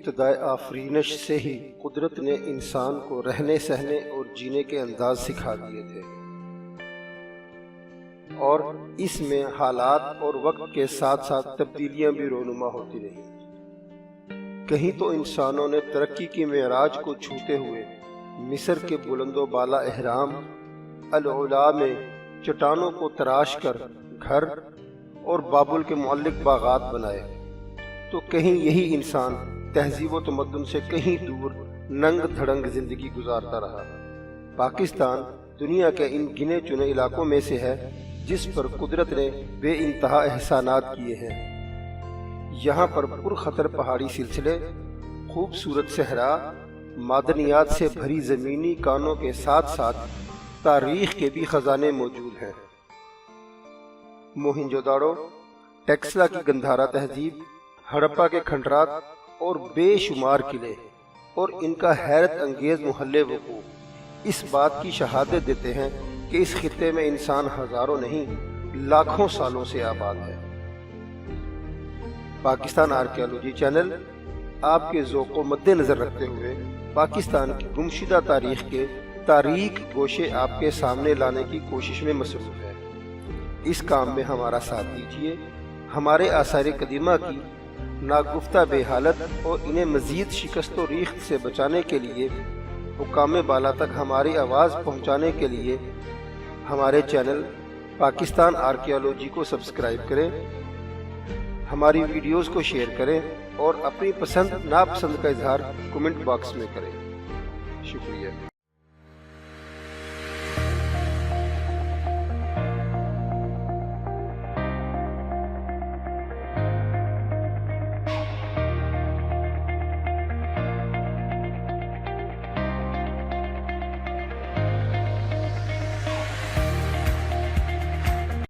ابتدائے آفرینش سے ہی قدرت نے انسان کو رہنے سہنے اور جینے کے انداز سکھا دیے تھے، اور اس میں حالات اور وقت کے ساتھ ساتھ تبدیلیاں بھی رونما ہوتی رہیں۔ کہیں تو انسانوں نے ترقی کی معراج کو چھوتے ہوئے مصر کے بلند و بالا اہرام العلا میں چٹانوں کو تراش کر گھر اور بابل کے معلق باغات بنائے، تو کہیں یہی انسان تہذیب و تمدن سے کہیں دور ننگ دھڑنگ زندگی گزارتا رہا۔ پاکستان دنیا کے ان گنے چنے علاقوں میں سے ہے جس پر قدرت نے بے انتہا احسانات کیے ہیں۔ یہاں پر پرخطر پہاڑی سلسلے، خوبصورت صحرا، معدنیات سے بھری زمینی کانوں کے ساتھ ساتھ تاریخ کے بھی خزانے موجود ہیں۔ موہنجو داڑو، ٹیکسلا کی گندھارا تہذیب، ہڑپا کے کھنڈرات اور بے شمار قلعے اور ان کا حیرت انگیز محلِ وقوع اس بات کی شہادت دیتے ہیں کہ اس خطے میں انسان ہزاروں نہیں لاکھوں سالوں سے آباد ہے۔ پاکستان آرکیالوجی چینل آپ کے ذوق کو مد نظر رکھتے ہوئے پاکستان کی گمشدہ تاریخ کے تاریک گوشے آپ کے سامنے لانے کی کوشش میں مصروف ہے۔ اس کام میں ہمارا ساتھ دیجیے۔ ہمارے آثار قدیمہ کی ناگفتہ بے حالت اور انہیں مزید شکست و ریخت سے بچانے کے لیے حکام بالا تک ہماری آواز پہنچانے کے لیے ہمارے چینل پاکستان آرکیالوجی کو سبسکرائب کریں، ہماری ویڈیوز کو شیئر کریں اور اپنی پسند ناپسند کا اظہار کمنٹ باکس میں کریں۔ شکریہ۔